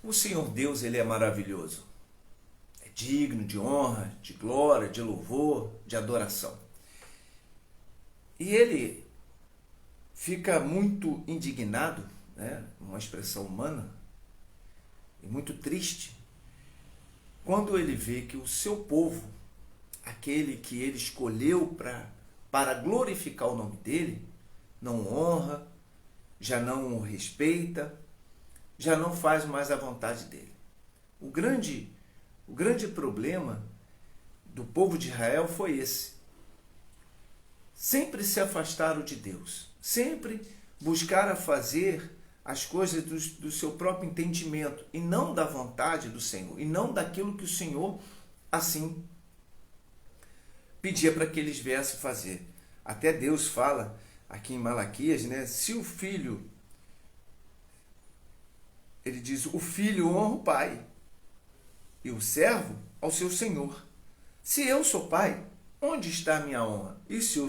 O Senhor Deus, ele é maravilhoso. É digno de honra, de glória, de louvor, de adoração. E ele fica muito indignado, né, uma expressão humana, e muito triste, quando ele vê que o seu povo, aquele que ele escolheu para glorificar o nome dele, não honra, já não o respeita, já não faz mais a vontade dele. O grande problema do povo de Israel foi esse. Sempre se afastaram de Deus, sempre buscaram fazer as coisas do seu próprio entendimento e não da vontade do Senhor, e não daquilo que o Senhor assim pedia para que eles viessem fazer. Até Deus fala aqui em Malaquias, né? Se o filho, ele diz, o filho honra o pai e o servo ao seu senhor. Se eu sou pai, onde está a minha honra? E se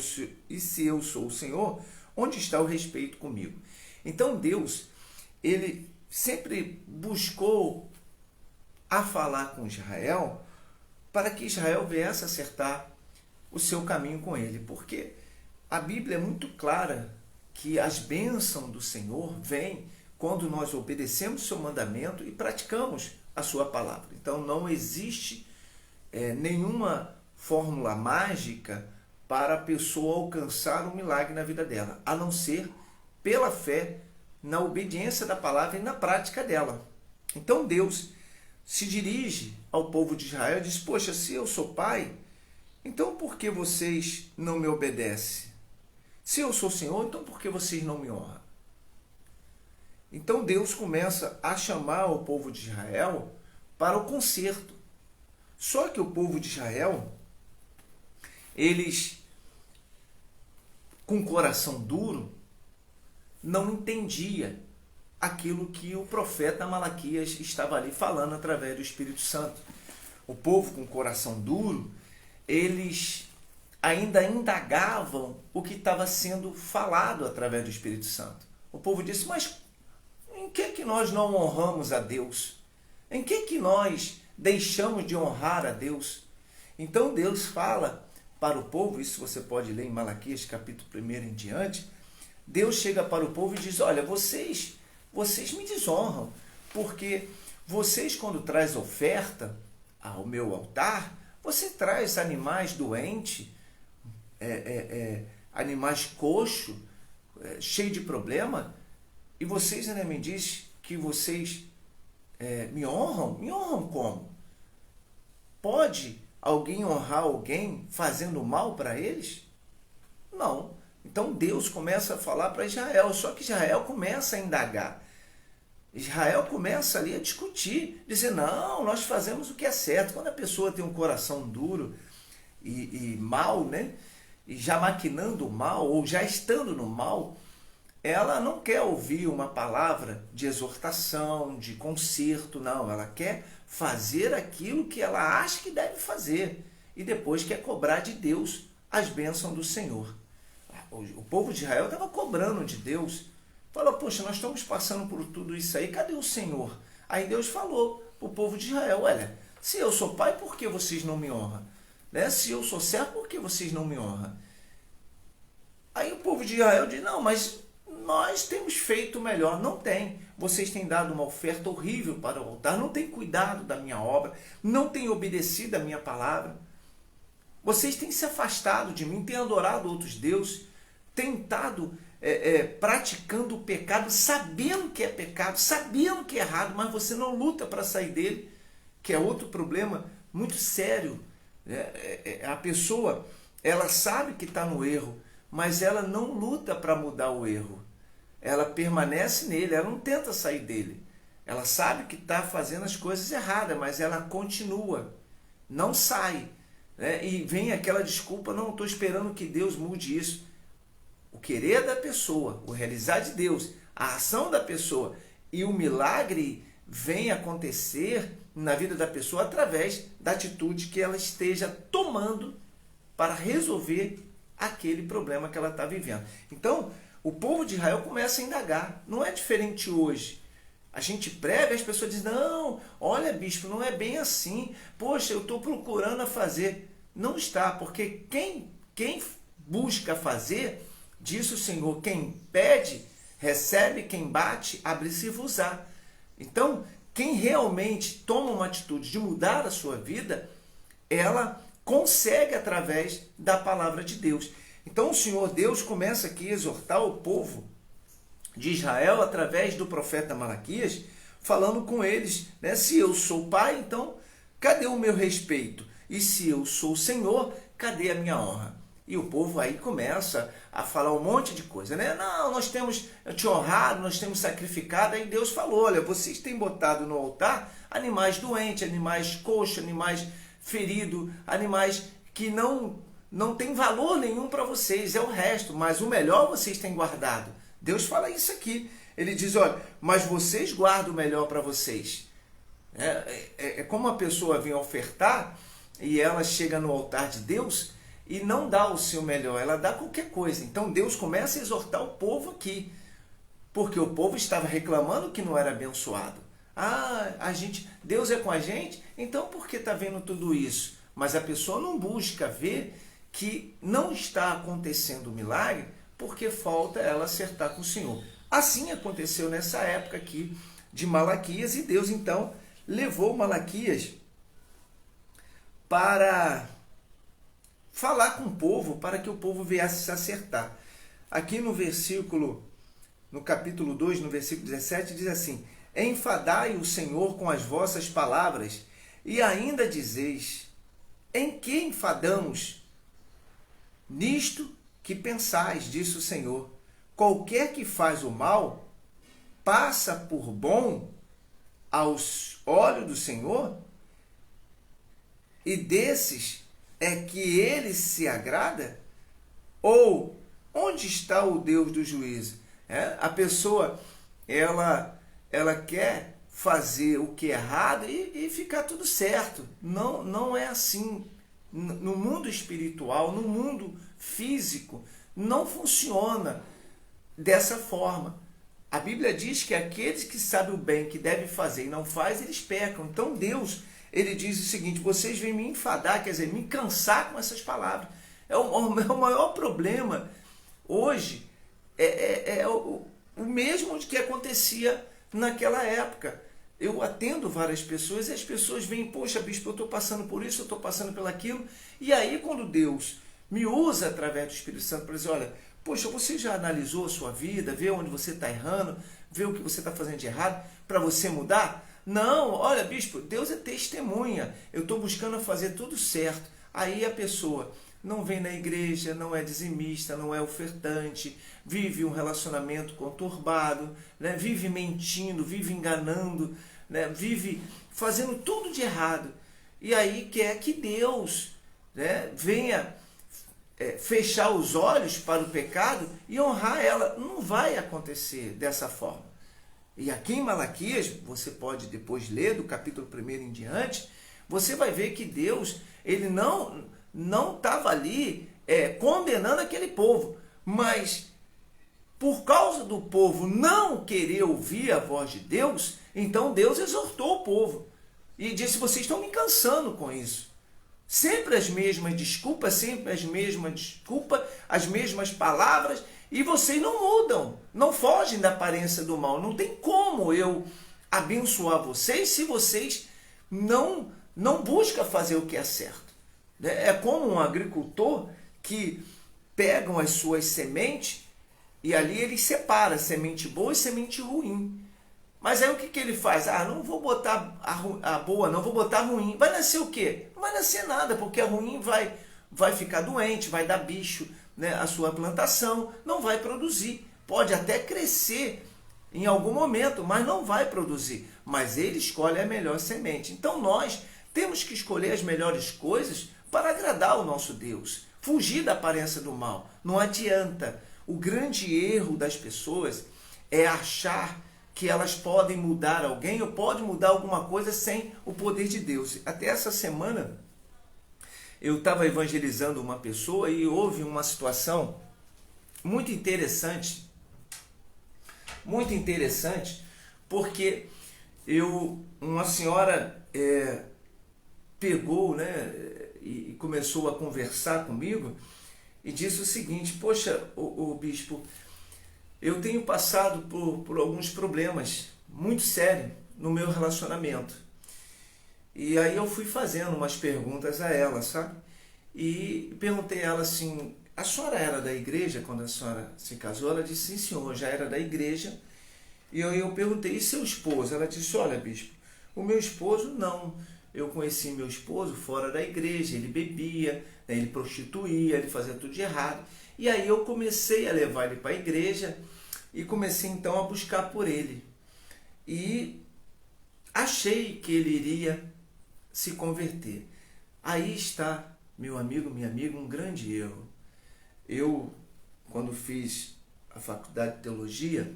eu sou o Senhor, onde está o respeito comigo? Então Deus, ele sempre buscou a falar com Israel para que Israel viesse acertar o seu caminho com ele. Porque a Bíblia é muito clara que as bênçãos do Senhor vêm quando nós obedecemos o seu mandamento e praticamos a sua palavra. Então não existe nenhuma fórmula mágica para a pessoa alcançar um milagre na vida dela, a não ser pela fé, na obediência da palavra e na prática dela. Então Deus se dirige ao povo de Israel e diz, poxa, se eu sou pai, então por que vocês não me obedecem? Se eu sou Senhor, então por que vocês não me honram? Então Deus começa a chamar o povo de Israel para o conserto. Só que o povo de Israel, eles, com coração duro, não entendia aquilo que o profeta Malaquias estava ali falando através do Espírito Santo. O povo com coração duro, eles ainda indagavam o que estava sendo falado através do Espírito Santo. O povo disse, mas em que nós não honramos a Deus? Em que nós deixamos de honrar a Deus? Então Deus fala para o povo, isso você pode ler em Malaquias capítulo 1 em diante, Deus chega para o povo e diz, olha, vocês me desonram, porque vocês quando traz oferta ao meu altar, você traz animais doentes, animais coxos, cheios de problema, e vocês ainda me dizem que vocês me honram? Me honram como? Pode alguém honrar alguém fazendo mal para eles? Não. Então Deus começa a falar para Israel, só que Israel começa a indagar. Israel começa ali a discutir, dizer, não, nós fazemos o que é certo. Quando a pessoa tem um coração duro e mal, né? E já maquinando o mal, ou já estando no mal, ela não quer ouvir uma palavra de exortação, de conserto, não. Ela quer fazer aquilo que ela acha que deve fazer. E depois quer cobrar de Deus as bênçãos do Senhor. O povo de Israel estava cobrando de Deus. Falou, poxa, nós estamos passando por tudo isso aí, cadê o Senhor? Aí Deus falou para o povo de Israel, olha, se eu sou pai, por que vocês não me honram? Né? Se eu sou servo, por que vocês não me honram? Aí o povo de Israel diz, não, mas nós temos feito melhor. Não tem. Vocês têm dado uma oferta horrível para o altar, não têm cuidado da minha obra, não têm obedecido a minha palavra. Vocês têm se afastado de mim, têm adorado outros deuses, têm estado praticando o pecado, sabendo que é pecado, sabendo que é errado, mas você não luta para sair dele, que é outro problema muito sério. A pessoa, ela sabe que está no erro, mas ela não luta para mudar o erro. Ela permanece nele, ela não tenta sair dele. Ela sabe que está fazendo as coisas erradas, mas ela continua, não sai. E vem aquela desculpa, não estou esperando que Deus mude isso. O querer da pessoa, o realizar de Deus, a ação da pessoa e o milagre vem acontecer na vida da pessoa através da atitude que ela esteja tomando para resolver aquele problema que ela está vivendo. Então, o povo de Israel começa a indagar. Não é diferente hoje. A gente prega e as pessoas dizem, não, olha bispo, não é bem assim. Poxa, eu estou procurando a fazer. Não está, porque quem busca fazer, diz o Senhor, quem pede, recebe, quem bate, abre-se-vos-á. Então, quem realmente toma uma atitude de mudar a sua vida, ela consegue através da palavra de Deus. Então o Senhor Deus começa aqui a exortar o povo de Israel através do profeta Malaquias, falando com eles, né? Se eu sou pai, então cadê o meu respeito? E se eu sou Senhor, cadê a minha honra? E o povo aí começa a falar um monte de coisa, né? Não, nós temos te honrado, nós temos sacrificado. Aí Deus falou, olha, vocês têm botado no altar animais doentes, animais coxos, animais feridos, animais que não tem valor nenhum para vocês, é o resto, mas o melhor vocês têm guardado. Deus fala isso aqui. Ele diz, olha, mas vocês guardam o melhor para vocês. É como uma pessoa vem ofertar e ela chega no altar de Deus e não dá o seu melhor, ela dá qualquer coisa. Então Deus começa a exortar o povo aqui, porque o povo estava reclamando que não era abençoado. Deus é com a gente, então por que está vendo tudo isso? Mas a pessoa não busca ver que não está acontecendo o milagre porque falta ela acertar com o Senhor. Assim aconteceu nessa época aqui de Malaquias, e Deus então levou Malaquias para falar com o povo, para que o povo viesse se acertar. Aqui no capítulo 2, no versículo 17, diz assim, enfadai o Senhor com as vossas palavras, e ainda dizeis, em que enfadamos? Nisto que pensais, disse o Senhor, qualquer que faz o mal, passa por bom aos olhos do Senhor, e desses é que ele se agrada? Ou onde está o Deus do juízo? A pessoa, ela quer fazer o que é errado e ficar tudo certo. Não é assim. No mundo espiritual, no mundo físico, não funciona dessa forma. A Bíblia diz que aqueles que sabem o bem que devem fazer e não fazem, eles pecam. Então Deus, ele diz o seguinte, vocês vêm me enfadar, quer dizer, me cansar com essas palavras. É o maior problema hoje, o mesmo que acontecia naquela época. Eu atendo várias pessoas e as pessoas vêm, poxa bispo, eu estou passando por isso, eu estou passando pelo aquilo. E aí quando Deus me usa através do Espírito Santo para dizer, olha, poxa, você já analisou a sua vida, vê onde você está errando, vê o que você está fazendo de errado para você mudar? Não, olha bispo, Deus é testemunha, eu estou buscando fazer tudo certo. Aí a pessoa não vem na igreja, não é dizimista, não é ofertante, vive um relacionamento conturbado, né? Vive mentindo, vive enganando, né? Vive fazendo tudo de errado. E aí quer que Deus, né, venha fechar os olhos para o pecado e honrar ela. Não vai acontecer dessa forma. E aqui em Malaquias, você pode depois ler do capítulo 1 em diante, você vai ver que Deus, ele não estava ali condenando aquele povo, mas por causa do povo não querer ouvir a voz de Deus, então Deus exortou o povo e disse, vocês estão me cansando com isso. Sempre as mesmas desculpas, as mesmas palavras, e vocês não mudam, não fogem da aparência do mal. Não tem como eu abençoar vocês se vocês não buscam fazer o que é certo. É como um agricultor que pegam as suas sementes e ali ele separa semente boa e semente ruim. Mas aí o que ele faz? Não vou botar a boa, não vou botar a ruim. Vai nascer o quê? Não vai nascer nada, porque a ruim vai ficar doente, vai dar bicho, né, a sua plantação, não vai produzir. Pode até crescer em algum momento, mas não vai produzir. Mas ele escolhe a melhor semente. Então nós temos que escolher as melhores coisas para agradar o nosso Deus. Fugir da aparência do mal. Não adianta. O grande erro das pessoas é achar que elas podem mudar alguém ou podem mudar alguma coisa sem o poder de Deus. Até essa semana eu estava evangelizando uma pessoa e houve uma situação muito interessante, porque uma senhora pegou, né, e começou a conversar comigo e disse o seguinte: poxa, o bispo, eu tenho passado por alguns problemas muito sérios no meu relacionamento. E aí eu fui fazendo umas perguntas a ela, sabe? E perguntei a ela assim: a senhora era da igreja quando a senhora se casou? Ela disse: sim, senhor, já era da igreja. E eu perguntei: e seu esposo? Ela disse: olha, bispo, o meu esposo não. Eu conheci meu esposo fora da igreja, ele bebia, né, ele prostituía, ele fazia tudo de errado. E aí eu comecei a levar ele para a igreja e comecei então a buscar por ele. E achei que ele iria se converter. Aí está, meu amigo, minha amiga, um grande erro. Eu, quando fiz a faculdade de teologia,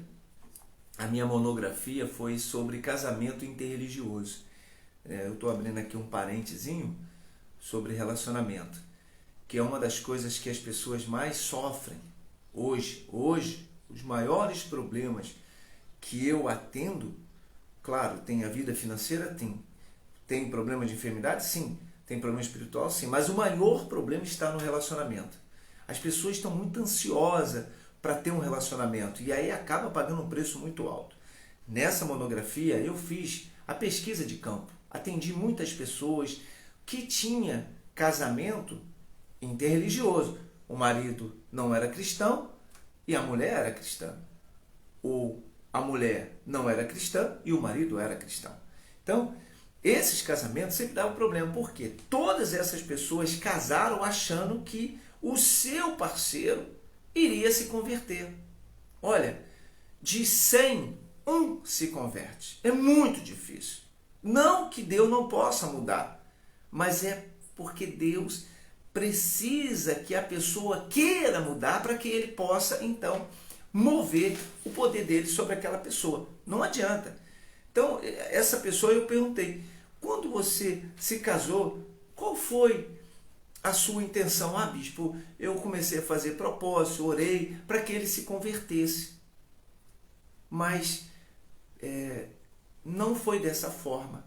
a minha monografia foi sobre casamento interreligioso. Eu estou abrindo aqui um parentezinho sobre relacionamento, que é uma das coisas que as pessoas mais sofrem hoje. Hoje, os maiores problemas que eu atendo, claro, tem a vida financeira, tem problema de enfermidade, sim, tem problema espiritual, sim, mas o maior problema está no relacionamento. As pessoas estão muito ansiosas para ter um relacionamento e aí acaba pagando um preço muito alto. Nessa monografia eu fiz a pesquisa de campo, atendi muitas pessoas que tinham casamento interreligioso. O marido não era cristão e a mulher era cristã. Ou a mulher não era cristã e o marido era cristão. Então, esses casamentos sempre davam problema, porque todas essas pessoas casaram achando que o seu parceiro iria se converter. Olha, de 100, um se converte. É muito difícil. Não que Deus não possa mudar, mas é porque Deus precisa que a pessoa queira mudar para que ele possa, então, mover o poder dele sobre aquela pessoa. Não adianta. Então, essa pessoa eu perguntei: quando você se casou, qual foi a sua intenção? Ah, bispo, eu comecei a fazer propósito, orei para que ele se convertesse. Mas não foi dessa forma.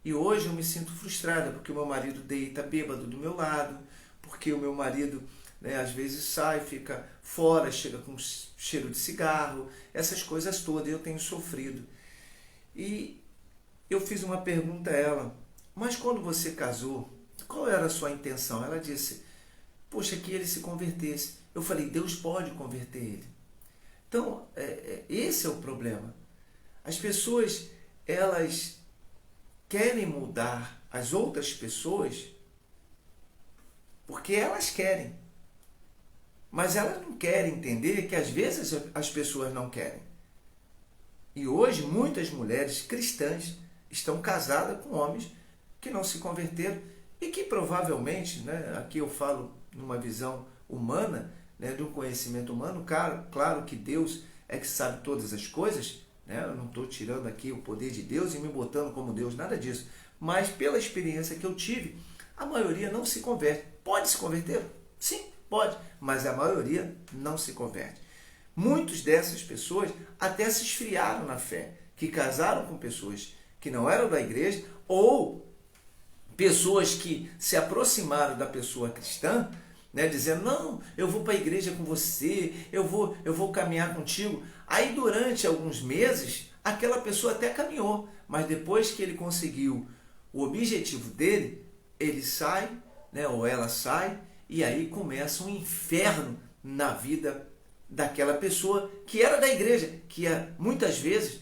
E hoje eu me sinto frustrada porque o meu marido deita bêbado do meu lado, porque o meu marido, né, às vezes sai, fica fora, chega com cheiro de cigarro, essas coisas todas eu tenho sofrido. E eu fiz uma pergunta a ela: mas quando você casou, qual era a sua intenção? Ela disse: poxa, que ele se convertesse. Eu falei: Deus pode converter ele. Então, esse é o problema. As pessoas, elas querem mudar as outras pessoas porque elas querem. Mas elas não querem entender que às vezes as pessoas não querem. E hoje muitas mulheres cristãs estão casadas com homens que não se converteram e que provavelmente, né, aqui eu falo numa visão humana, né, do conhecimento humano, claro que Deus é que sabe todas as coisas, né, eu não estou tirando aqui o poder de Deus e me botando como Deus, nada disso, mas pela experiência que eu tive, a maioria não se converte. Pode se converter? Sim, pode, mas a maioria não se converte. Muitas dessas pessoas até se esfriaram na fé, que casaram com pessoas que não eram da igreja ou pessoas que se aproximaram da pessoa cristã, né, dizendo: não, eu vou para a igreja com você, eu vou caminhar contigo. Aí durante alguns meses aquela pessoa até caminhou, mas depois que ele conseguiu o objetivo dele, ele sai, né, ou ela sai, e aí começa um inferno na vida daquela pessoa que era da igreja, que muitas vezes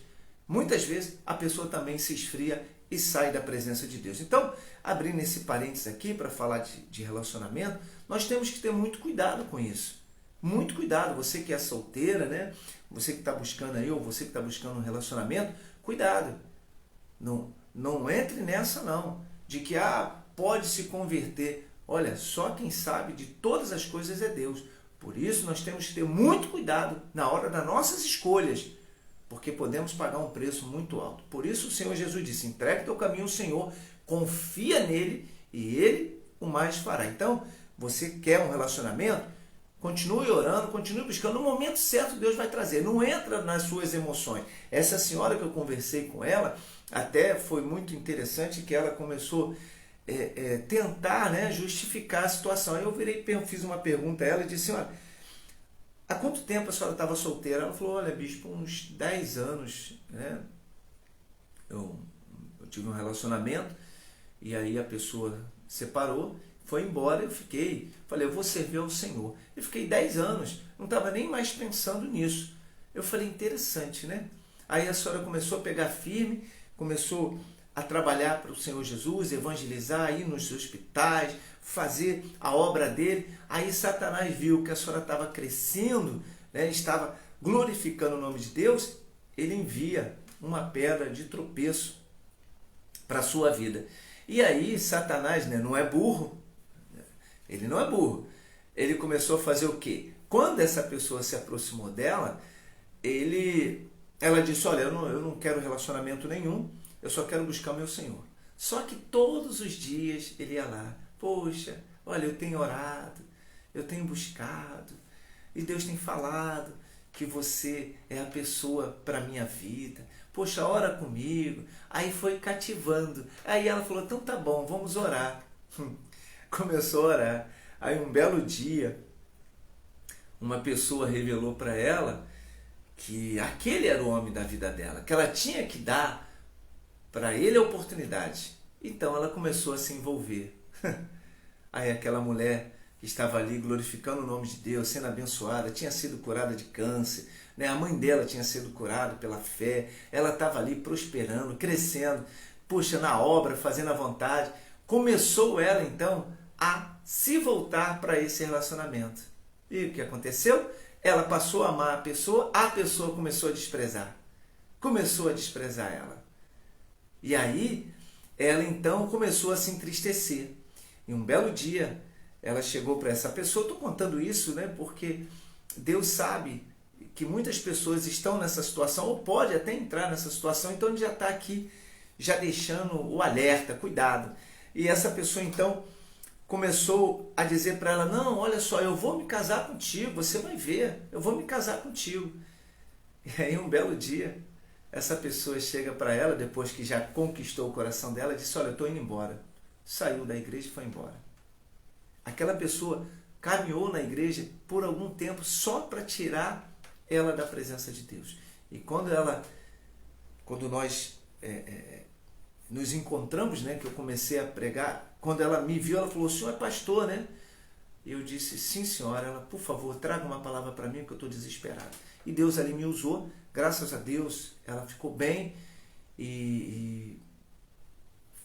a pessoa também se esfria e sai da presença de Deus. Então, abrindo esse parênteses aqui para falar de relacionamento, nós temos que ter muito cuidado com isso. Muito cuidado, você que é solteira, né? Você que está buscando aí, ou você que está buscando um relacionamento, cuidado. Não entre nessa não, de que pode se converter. Olha, só quem sabe de todas as coisas é Deus. Por isso nós temos que ter muito cuidado na hora das nossas escolhas, porque podemos pagar um preço muito alto. Por isso o Senhor Jesus disse: entregue teu caminho ao Senhor, confia nele e ele o mais fará. Então, você quer um relacionamento? Continue orando, continue buscando. No momento certo Deus vai trazer. Não entra nas suas emoções. Essa senhora que eu conversei com ela, até foi muito interessante que ela começou tentar, né, justificar a situação. Aí eu fiz uma pergunta a ela e disse, olha, há quanto tempo a senhora estava solteira? Ela falou, olha, bispo, uns 10 anos, né? Eu tive um relacionamento e aí a pessoa separou, foi embora, falei, eu vou servir ao Senhor. Eu fiquei 10 anos, não estava nem mais pensando nisso. Eu falei, interessante, né? Aí a senhora começou a pegar firme, começou a trabalhar para o Senhor Jesus, evangelizar, ir nos hospitais, fazer a obra dele. Aí Satanás viu que a senhora estava crescendo, né? Estava glorificando o nome de Deus, ele envia uma pedra de tropeço para a sua vida. E aí Satanás, né, não é burro, ele não é burro. Ele começou a fazer o quê? Quando essa pessoa se aproximou dela, ela disse, olha, eu não quero relacionamento nenhum, eu só quero buscar o meu Senhor. Só que todos os dias ele ia lá, poxa, olha, eu tenho orado, eu tenho buscado, e Deus tem falado que você é a pessoa para a minha vida. Poxa, ora comigo. Aí foi cativando. Aí ela falou, então tá bom, vamos orar. Começou a orar. Aí um belo dia, uma pessoa revelou para ela que aquele era o homem da vida dela, que ela tinha que dar para ele a oportunidade. Então ela começou a se envolver. Aí aquela mulher que estava ali glorificando o nome de Deus, sendo abençoada, tinha sido curada de câncer, né? A mãe dela tinha sido curada pela fé, ela estava ali prosperando, crescendo, puxa, na obra, fazendo a vontade. Começou ela então a se voltar para esse relacionamento. E o que aconteceu? Ela passou a amar a pessoa começou a desprezar. Começou a desprezar ela. E aí, ela então começou a se entristecer. E um belo dia, ela chegou para essa pessoa, estou contando isso, né, porque Deus sabe que muitas pessoas estão nessa situação, ou pode até entrar nessa situação, então ele já está aqui, já deixando o alerta, cuidado. E essa pessoa então começou a dizer para ela, não, olha só, eu vou me casar contigo, você vai ver, eu vou me casar contigo. E aí um belo dia, essa pessoa chega para ela, depois que já conquistou o coração dela, e disse, olha, eu estou indo embora. Saiu da igreja e foi embora. Aquela pessoa caminhou na igreja por algum tempo só para tirar ela da presença de Deus. E quando nós nos encontramos, né, que eu comecei a pregar, quando ela me viu, ela falou, o senhor é pastor, né? E eu disse, sim senhora. Ela, por favor, traga uma palavra para mim, porque eu estou desesperado. E Deus ali me usou, graças a Deus, ela ficou bem e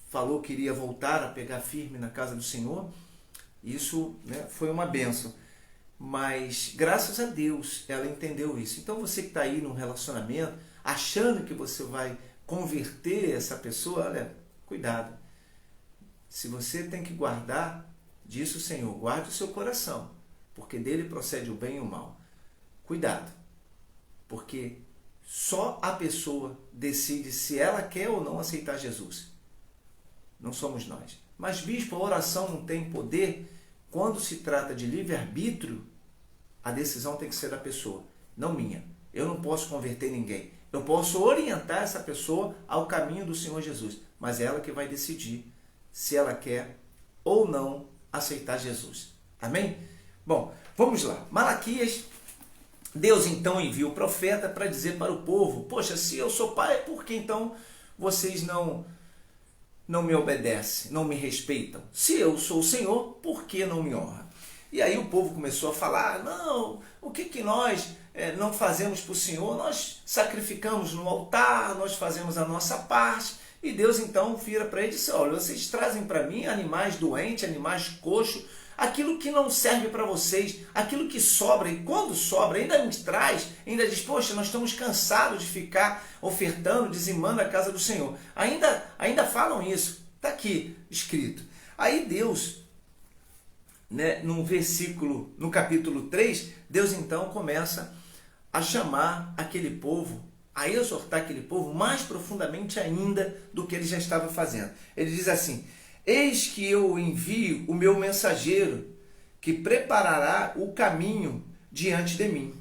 falou que iria voltar a pegar firme na casa do Senhor. Isso, né, foi uma bênção. Mas, graças a Deus, ela entendeu isso. Então, você que está aí num relacionamento, achando que você vai converter essa pessoa, olha, cuidado. Se você tem que guardar, disse o Senhor, guarde o seu coração, porque dele procede o bem e o mal. Cuidado, porque só a pessoa decide se ela quer ou não aceitar Jesus. Não somos nós. Mas, bispo, a oração não tem poder? Quando se trata de livre-arbítrio, a decisão tem que ser da pessoa, não minha. Eu não posso converter ninguém. Eu posso orientar essa pessoa ao caminho do Senhor Jesus, mas é ela que vai decidir se ela quer ou não aceitar Jesus. Amém? Bom, vamos lá. Malaquias, Deus então envia o profeta para dizer para o povo, poxa, se eu sou pai, por que então vocês não me obedecem, não me respeitam? Se eu sou o Senhor, por que não me honra? E aí o povo começou a falar, não, o que nós não fazemos para o Senhor? Nós sacrificamos no altar, nós fazemos a nossa parte. E Deus então vira para ele e disse, olha, vocês trazem para mim animais doentes, animais coxos, aquilo que não serve para vocês, aquilo que sobra, e quando sobra, ainda me traz, ainda diz, poxa, nós estamos cansados de ficar ofertando, dizimando a casa do Senhor. Ainda falam isso, está aqui escrito. Aí Deus, né, no capítulo 3, Deus então começa a chamar aquele povo, a exortar aquele povo mais profundamente ainda do que ele já estava fazendo. Ele diz assim, eis que eu envio o meu mensageiro, que preparará o caminho diante de mim.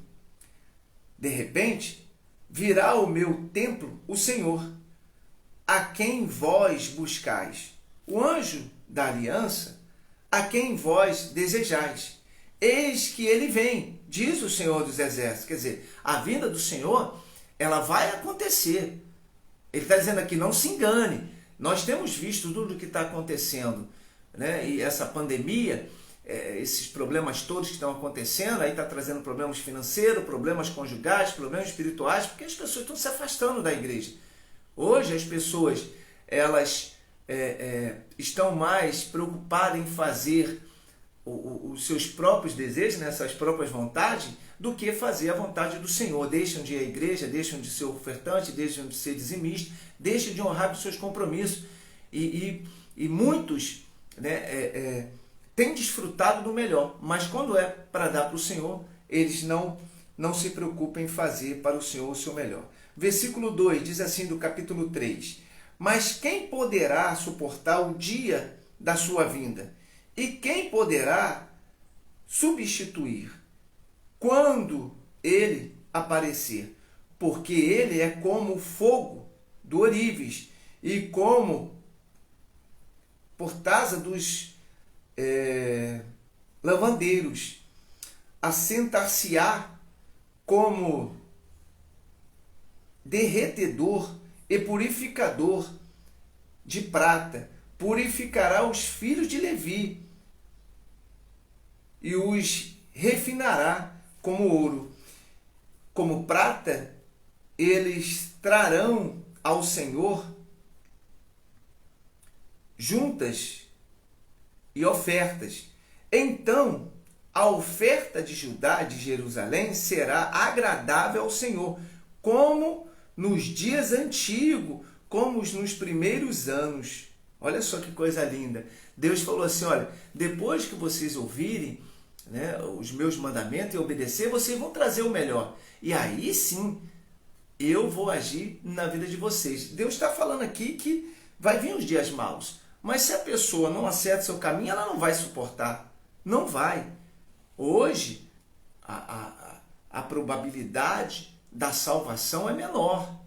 De repente, virá ao meu templo o Senhor, a quem vós buscais, o anjo da aliança, a quem vós desejais. Eis que ele vem, diz o Senhor dos Exércitos. Quer dizer, a vinda do Senhor, ela vai acontecer. Ele está dizendo aqui, não se engane. Nós temos visto tudo o que está acontecendo, né? E essa pandemia, esses problemas todos que estão acontecendo, aí está trazendo problemas financeiros, problemas conjugais, problemas espirituais, porque as pessoas estão se afastando da igreja. Hoje as pessoas, elas estão mais preocupadas em fazer os seus próprios desejos, né, suas próprias vontades, do que fazer a vontade do Senhor. Deixam de ir à igreja, deixam de ser ofertante, deixam de ser dizimista, deixam de honrar os seus compromissos. E muitos, né, têm desfrutado do melhor, mas quando é para dar para o Senhor, eles não se preocupam em fazer para o Senhor o seu melhor. Versículo 2 diz assim do capítulo 3: Mas quem poderá suportar o dia da sua vinda? E quem poderá substituir quando ele aparecer? Porque ele é como o fogo do ourives e como portaza dos lavandeiros. Assentar-se-á como derretedor e purificador de prata. Purificará os filhos de Levi e os refinará como ouro. Como prata, eles trarão ao Senhor juntas e ofertas. Então, a oferta de Judá, de Jerusalém, será agradável ao Senhor, como nos dias antigos, como nos primeiros anos. Olha só que coisa linda. Deus falou assim, olha, depois que vocês ouvirem, né, os meus mandamentos e obedecer, vocês vão trazer o melhor. E aí sim, eu vou agir na vida de vocês. Deus está falando aqui que vai vir os dias maus. Mas se a pessoa não acerta seu caminho, ela não vai suportar. Não vai. Hoje, a probabilidade da salvação é menor.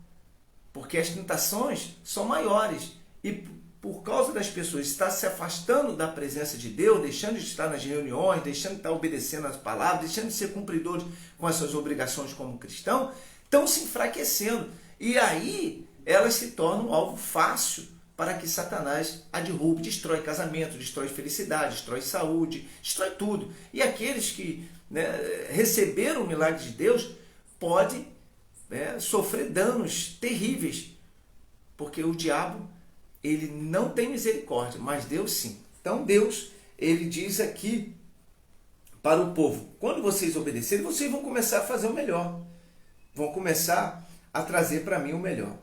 Porque as tentações são maiores. E por causa das pessoas estar se afastando da presença de Deus, deixando de estar nas reuniões, deixando de estar obedecendo as palavras, deixando de ser cumpridores com as suas obrigações como cristão, estão se enfraquecendo. E aí elas se tornam um alvo fácil para que Satanás a derrube, destrói casamento, destrói felicidade, destrói saúde, destrói tudo. E aqueles que, né, receberam o milagre de Deus podem, né, sofrer danos terríveis, porque o diabo, ele não tem misericórdia, mas Deus sim. Então Deus, ele diz aqui para o povo, quando vocês obedecerem, vocês vão começar a fazer o melhor. Vão começar a trazer para mim o melhor.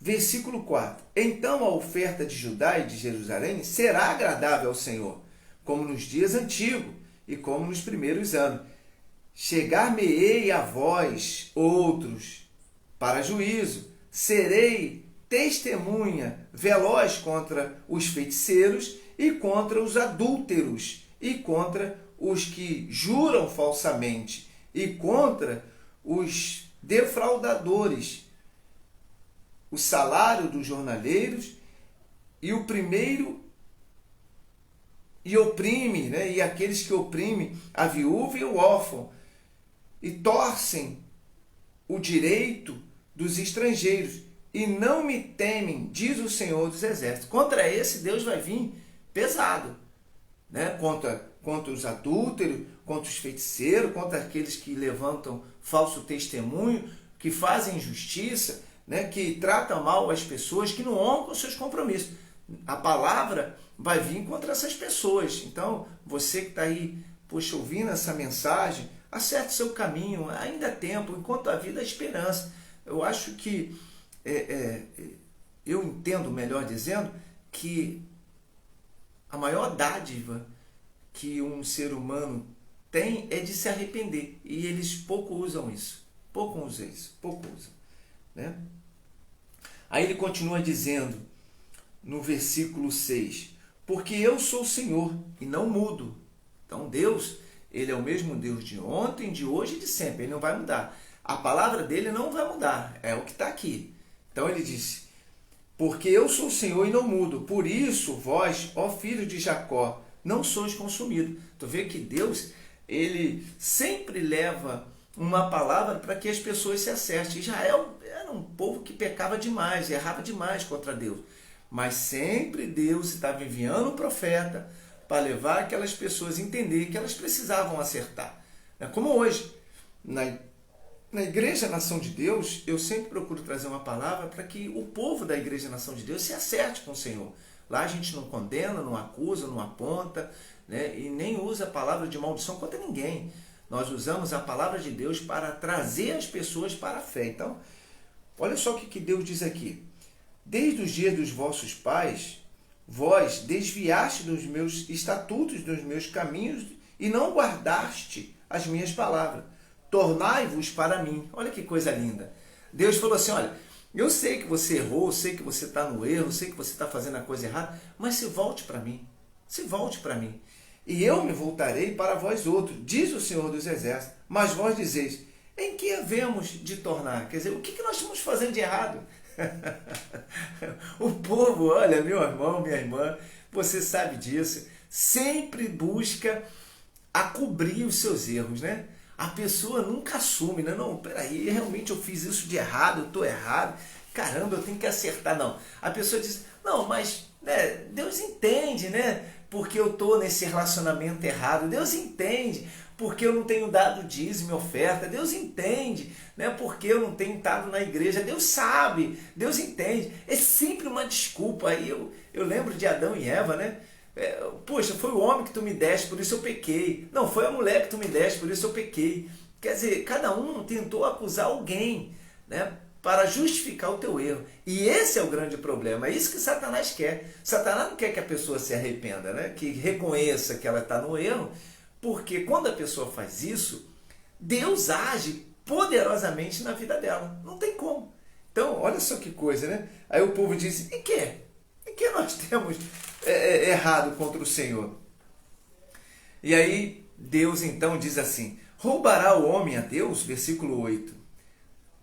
Versículo 4. Então a oferta de Judá e de Jerusalém será agradável ao Senhor, como nos dias antigos e como nos primeiros anos. Chegar-me-ei a vós, outros, para juízo. Serei testemunha veloz contra os feiticeiros e contra os adúlteros e contra os que juram falsamente e contra os defraudadores. O salário dos jornaleiros e o primeiro e oprime, né? E aqueles que oprimem a viúva e o órfão e torcem o direito dos estrangeiros e não me temem, diz o Senhor dos Exércitos. Contra esse Deus vai vir pesado, né? Contra os adúlteros, contra os feiticeiros, contra aqueles que levantam falso testemunho, que fazem injustiça, né? Que tratam mal as pessoas, que não honram os seus compromissos. A palavra vai vir contra essas pessoas. Então, você que está aí, poxa, ouvindo essa mensagem, acerte seu caminho, ainda há tempo, enquanto a vida há esperança. Eu acho que eu entendo, melhor dizendo, que a maior dádiva que um ser humano tem é de se arrepender. E eles pouco usam isso. Pouco usam. Né? Aí ele continua dizendo, no versículo 6, porque eu sou o Senhor e não mudo. Então Deus, ele é o mesmo Deus de ontem, de hoje e de sempre. Ele não vai mudar. A palavra dele não vai mudar. É o que está aqui. Então ele disse: porque eu sou o Senhor e não mudo. Por isso, vós, ó filho de Jacó, não sois consumidos. Tu vê que Deus, ele sempre leva uma palavra para que as pessoas se acertem. Israel era um povo que pecava demais, errava demais contra Deus. Mas sempre Deus estava enviando um profeta para levar aquelas pessoas a entender que elas precisavam acertar. Como hoje, na Igreja Nação de Deus, eu sempre procuro trazer uma palavra para que o povo da Igreja Nação de Deus se acerte com o Senhor. Lá a gente não condena, não acusa, não aponta, né? E nem usa a palavra de maldição contra ninguém. Nós usamos a palavra de Deus para trazer as pessoas para a fé. Então, olha só o que Deus diz aqui. Desde os dias dos vossos pais, vós desviaste dos meus estatutos, dos meus caminhos, e não guardaste as minhas palavras. Tornai-vos para mim. Olha que coisa linda. Deus falou assim, olha, eu sei que você errou, eu sei que você está no erro, eu sei que você está fazendo a coisa errada, mas se volte para mim. Se volte para mim. E eu me voltarei para vós outros, diz o Senhor dos Exércitos. Mas vós dizeis, em que havemos de tornar? Quer dizer, o que nós estamos fazendo de errado? O povo, olha, meu irmão, minha irmã, você sabe disso, sempre busca a cobrir os seus erros, né? A pessoa nunca assume, né? Não, peraí, realmente eu fiz isso de errado, eu estou errado, caramba, eu tenho que acertar. Não, a pessoa diz, não, mas né, Deus entende, né? Porque eu estou nesse relacionamento errado, Deus entende porque eu não tenho dado dízimo e oferta, Deus entende, né? Porque eu não tenho estado na igreja, Deus sabe, Deus entende. É sempre uma desculpa. Aí eu lembro de Adão e Eva, né? Poxa, foi o homem que tu me deste, por isso eu pequei. Não, foi a mulher que tu me deste, por isso eu pequei. Quer dizer, cada um tentou acusar alguém, né? Para justificar o teu erro. E esse é o grande problema. É isso que Satanás quer. Satanás não quer que a pessoa se arrependa, né? Que reconheça que ela está no erro. Porque quando a pessoa faz isso, Deus age poderosamente na vida dela. Não tem como. Então, olha só que coisa, né? Aí o povo diz, em que nós temos errado contra o Senhor? E aí Deus então diz assim, roubará o homem a Deus? Versículo 8.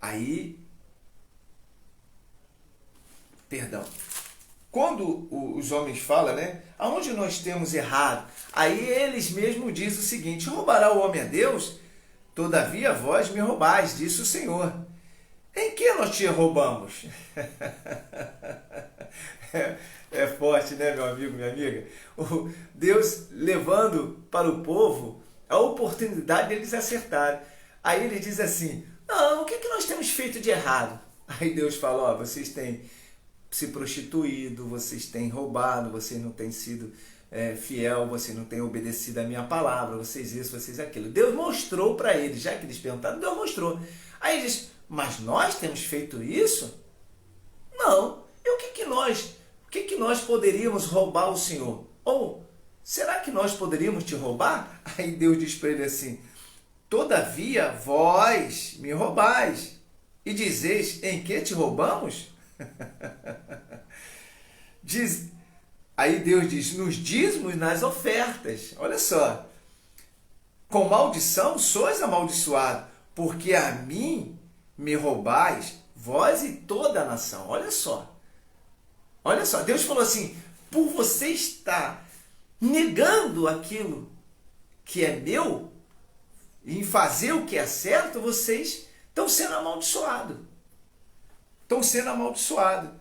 Aí, perdão. Quando os homens falam, né? Aonde nós temos errado? Aí eles mesmos dizem o seguinte, roubará o homem a Deus? Todavia vós me roubais, disse o Senhor. Em que nós te roubamos? É forte, né, meu amigo, minha amiga? Deus levando para o povo a oportunidade deles acertarem. Aí ele diz assim, não, o que nós temos feito de errado? Aí Deus fala, ó, vocês têm se prostituído, vocês têm roubado, vocês não têm sido fiel, vocês não têm obedecido a minha palavra, vocês isso, vocês aquilo. Deus mostrou para eles, já que eles perguntaram, Deus mostrou. Aí ele diz, mas nós temos feito isso? Não. E o que nós poderíamos roubar o Senhor? Ou, será que nós poderíamos te roubar? Aí Deus diz para ele assim, todavia vós me roubais, e dizeis, em que te roubamos? Aí Deus diz, nos dízimos e nas ofertas. Olha só, com maldição sois amaldiçoado, porque a mim me roubais, vós e toda a nação. Olha só, Deus falou assim, por você estar negando aquilo que é meu, em fazer o que é certo, vocês estão sendo amaldiçoados.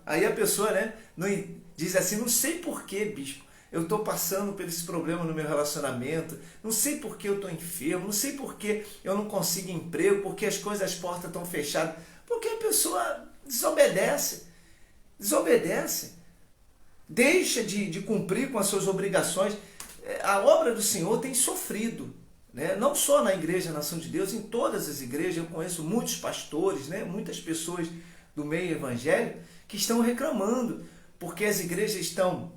Aí a pessoa, né, diz assim, não sei por que, bispo, eu estou passando por esse problema no meu relacionamento, não sei por que eu estou enfermo, não sei por que eu não consigo emprego, porque as portas estão fechadas. Porque a pessoa desobedece, deixa de cumprir com as suas obrigações. A obra do Senhor tem sofrido, né? Não só na Igreja Nação de Deus, em todas as igrejas. Eu conheço muitos pastores, né? Muitas pessoas do meio evangélico que estão reclamando, porque as igrejas estão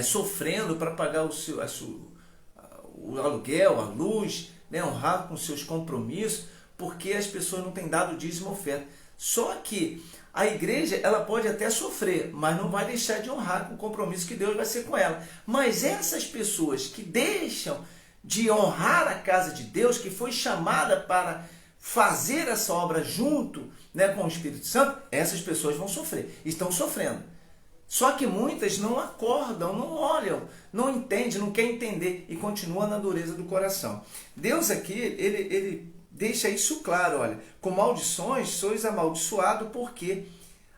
sofrendo para pagar o aluguel, a luz, né? Honrar com seus compromissos, porque as pessoas não têm dado dízimo e oferta. Só que a igreja ela pode até sofrer, mas não vai deixar de honrar com o compromisso que Deus vai ser com ela. Mas essas pessoas que deixam de honrar a casa de Deus, que foi chamada para fazer essa obra junto, né, com o Espírito Santo, essas pessoas vão sofrer, estão sofrendo. Só que muitas não acordam, não olham, não entendem, não querem entender e continuam na dureza do coração. Deus aqui, ele deixa isso claro, olha, com maldições sois amaldiçoado porque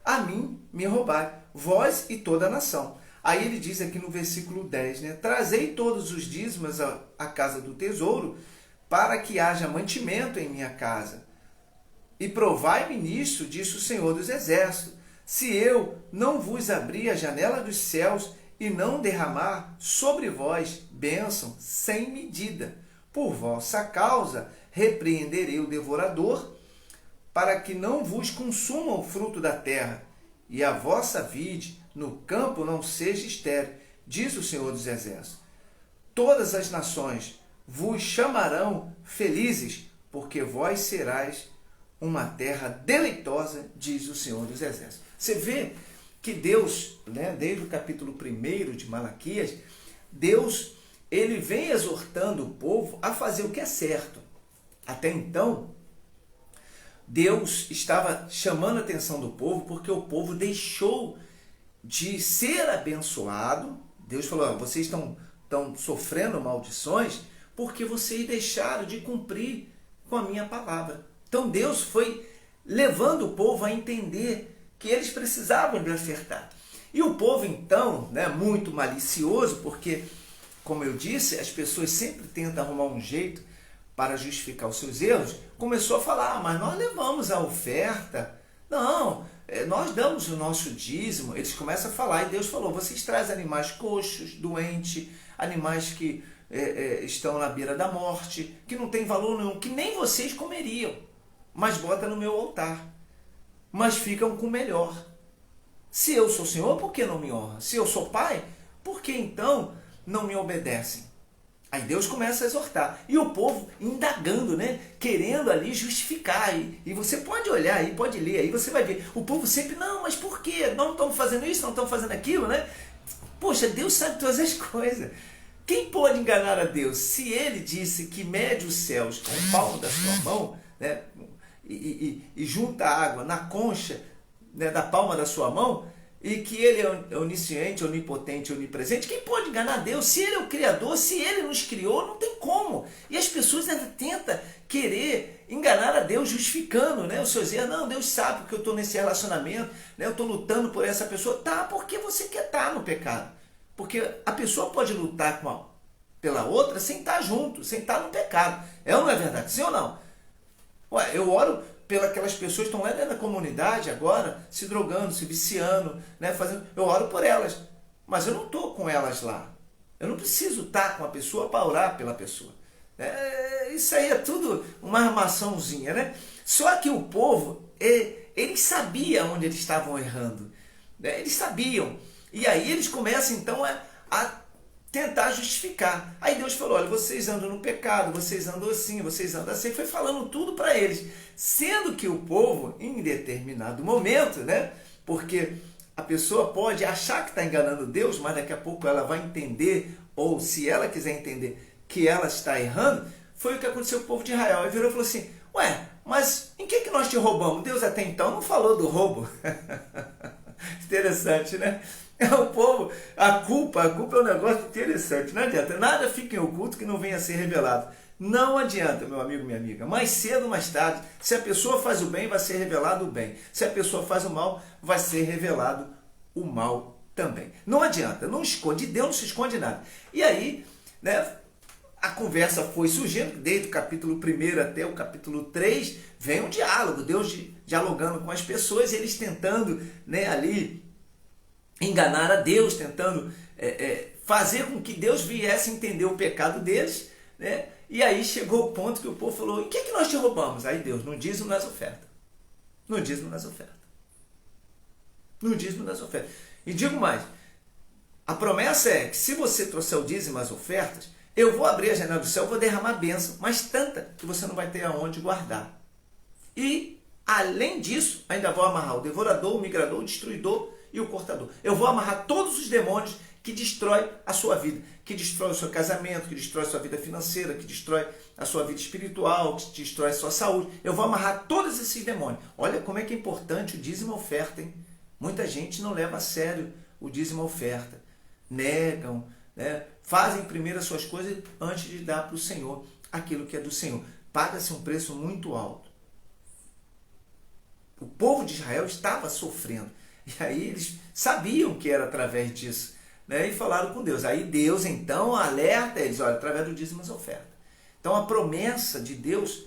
a mim me roubai, vós e toda a nação. Aí ele diz aqui no versículo 10, né, trazei todos os dízimos à casa do tesouro, para que haja mantimento em minha casa. E provai-me nisto, disse o Senhor dos Exércitos, se eu não vos abrir a janela dos céus e não derramar sobre vós bênção sem medida. Por vossa causa repreenderei o devorador, para que não vos consuma o fruto da terra, e a vossa vide no campo não seja estéril, diz o Senhor dos Exércitos. Todas as nações vos chamarão felizes, porque vós serás uma terra deleitosa, diz o Senhor dos Exércitos. Você vê que Deus, né, desde o capítulo 1 de Malaquias, Deus ele vem exortando o povo a fazer o que é certo. Até então, Deus estava chamando a atenção do povo porque o povo deixou de ser abençoado. Deus falou, vocês estão sofrendo maldições porque vocês deixaram de cumprir com a minha palavra. Então Deus foi levando o povo a entender que eles precisavam de acertar. E o povo então, né, muito malicioso, porque, como eu disse, as pessoas sempre tentam arrumar um jeito para justificar os seus erros, começou a falar, mas nós levamos a oferta, não, nós damos o nosso dízimo. Eles começam a falar, e Deus falou, vocês trazem animais coxos, doentes, animais que estão na beira da morte, que não tem valor nenhum, que nem vocês comeriam, mas bota no meu altar, mas ficam com o melhor. Se eu sou Senhor, por que não me honra? Se eu sou pai, por que então não me obedecem? Aí Deus começa a exortar. E o povo indagando, né? Querendo ali justificar. E você pode olhar aí, pode ler, aí você vai ver. O povo sempre, não, mas por quê? Nós não estamos fazendo isso, não estamos fazendo aquilo, né? Poxa, Deus sabe todas as coisas. Quem pode enganar a Deus? Se ele disse que mede os céus com o palmo da sua mão, né? E junta a água na concha, né, da palma da sua mão, e que ele é onisciente, onipotente, onipresente, quem pode enganar Deus? Se ele é o Criador, se ele nos criou, não tem como. E as pessoas ainda tentam querer enganar a Deus, justificando, né, os seus erros. Não, Deus sabe que eu estou nesse relacionamento, né, eu estou lutando por essa pessoa. Tá, porque você quer estar no pecado. Porque a pessoa pode lutar pela outra sem estar junto, sem estar no pecado. É ou não é verdade? Sim ou não? Ué, eu oro pelas pessoas que estão lá dentro da comunidade agora, se drogando, se viciando, né, eu oro por elas, mas eu não estou com elas lá. Eu não preciso estar com a pessoa para orar pela pessoa. Isso aí é tudo uma armaçãozinha, né? Só que o povo, eles sabiam onde eles estavam errando. Né? Eles sabiam. E aí eles começam então a tentar justificar. Aí Deus falou, olha, vocês andam no pecado, vocês andam assim, vocês andam assim. Foi falando tudo para eles. Sendo que o povo, em determinado momento, né? Porque a pessoa pode achar que está enganando Deus, mas daqui a pouco ela vai entender, ou se ela quiser entender que ela está errando, foi o que aconteceu com o povo de Israel. Aí virou e falou assim, ué, mas em que nós te roubamos? Deus até então não falou do roubo. Interessante, né? O povo, a culpa é um negócio interessante. Não adianta, nada fica em oculto que não venha a ser revelado. Não adianta, meu amigo, minha amiga. Mais cedo ou mais tarde, se a pessoa faz o bem, vai ser revelado o bem. Se a pessoa faz o mal, vai ser revelado o mal também. Não adianta, não esconde. Deus não se esconde nada. E aí, né, a conversa foi surgindo, desde o capítulo 1 até o capítulo 3, vem um diálogo, Deus dialogando com as pessoas, eles tentando, né, ali enganar a Deus, tentando fazer com que Deus viesse entender o pecado deles, né? E aí chegou o ponto que o povo falou, em que nós te roubamos? Aí Deus, no dízimo nas ofertas. No dízimo nas ofertas. No dízimo nas ofertas. E digo mais, a promessa é que se você trouxer o dízimo às ofertas, eu vou abrir a janela do céu, vou derramar bênção, mas tanta que você não vai ter aonde guardar. E Além disso, ainda vou amarrar o devorador, o migrador, o destruidor e o cortador. Eu vou amarrar todos os demônios que destrói a sua vida, que destrói o seu casamento, que destrói a sua vida financeira, que destrói a sua vida espiritual, que destrói a sua saúde. Eu vou amarrar todos esses demônios. Olha como é que é importante o dízimo e a oferta, hein? Muita gente não leva a sério o dízimo e a oferta. Negam, né? Fazem primeiro as suas coisas antes de dar para o Senhor aquilo que é do Senhor. Paga-se um preço muito alto. O povo de Israel estava sofrendo. E aí eles sabiam que era através disso, né? E falaram com Deus. Aí Deus então alerta eles, olha, através do dízimo e oferta. Então a promessa de Deus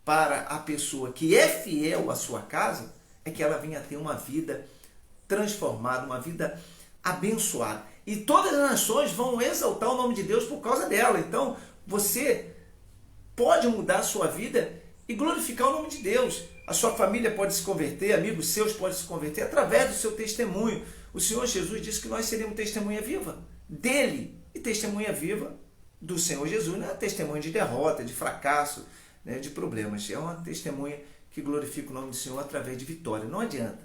para a pessoa que é fiel à sua casa é que ela venha ter uma vida transformada, uma vida abençoada. E todas as nações vão exaltar o nome de Deus por causa dela. Então você pode mudar a sua vida e glorificar o nome de Deus. A sua família pode se converter, amigos seus podem se converter através do seu testemunho. O Senhor Jesus disse que nós seríamos testemunha viva dele. E testemunha viva do Senhor Jesus não é testemunha de derrota, de fracasso, né, de problemas. É uma testemunha que glorifica o nome do Senhor através de vitória. Não adianta.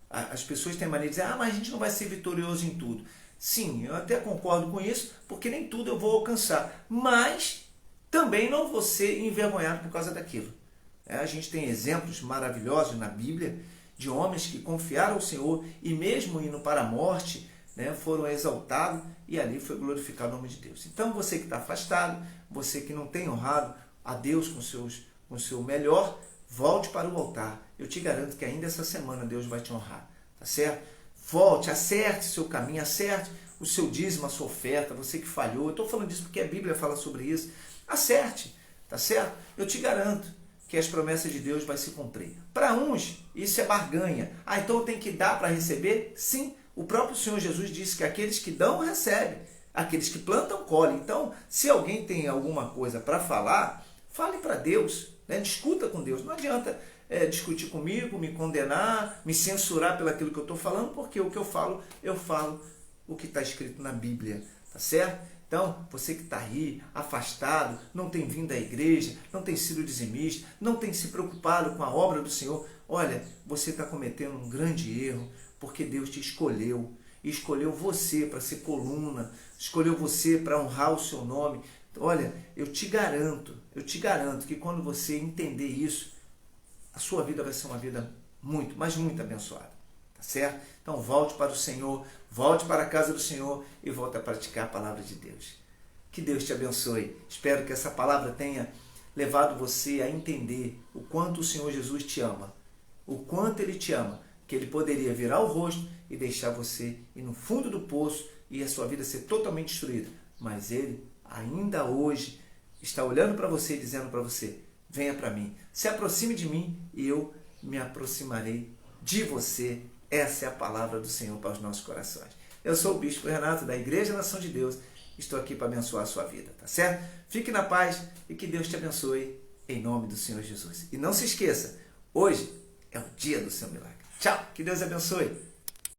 As pessoas têm mania de dizer, mas a gente não vai ser vitorioso em tudo. Sim, eu até concordo com isso, porque nem tudo eu vou alcançar. Mas também não vou ser envergonhado por causa daquilo. A gente tem exemplos maravilhosos na Bíblia de homens que confiaram ao Senhor e mesmo indo para a morte, né, foram exaltados e ali foi glorificado o nome de Deus. Então você que está afastado, você que não tem honrado a Deus com o seu melhor, volte para o altar. Eu te garanto que ainda essa semana Deus vai te honrar, tá certo? Volte, acerte o seu caminho, acerte o seu dízimo, a sua oferta, você que falhou. Eu estou falando disso porque a Bíblia fala sobre isso. Acerte, tá certo? Eu te garanto que as promessas de Deus vai se cumprir. Para uns, isso é barganha. Então eu tenho que dar para receber? Sim, o próprio Senhor Jesus disse que aqueles que dão, recebem. Aqueles que plantam, colhem. Então, se alguém tem alguma coisa para falar, fale para Deus, né? Discuta com Deus. Não adianta discutir comigo, me condenar, me censurar pelo aquilo que eu estou falando, porque o que eu falo o que está escrito na Bíblia, tá certo? Então, você que está aí, afastado, não tem vindo à igreja, não tem sido dizimista, não tem se preocupado com a obra do Senhor, olha, você está cometendo um grande erro, porque Deus te escolheu, e escolheu você para ser coluna, escolheu você para honrar o seu nome. Olha, eu te garanto que quando você entender isso, a sua vida vai ser uma vida muito, mas muito abençoada. Tá certo? Então volte para o Senhor, volte para a casa do Senhor e volte a praticar a palavra de Deus. Que Deus te abençoe. Espero que essa palavra tenha levado você a entender o quanto o Senhor Jesus te ama. O quanto Ele te ama. Que Ele poderia virar o rosto e deixar você ir no fundo do poço e a sua vida ser totalmente destruída. Mas Ele, ainda hoje, está olhando para você e dizendo para você, venha para mim, se aproxime de mim e eu me aproximarei de você. Essa é a palavra do Senhor para os nossos corações. Eu sou o Bispo Renato da Igreja Nação de Deus. Estou aqui para abençoar a sua vida, tá certo? Fique na paz e que Deus te abençoe em nome do Senhor Jesus. E não se esqueça, hoje é o dia do seu milagre. Tchau, que Deus abençoe.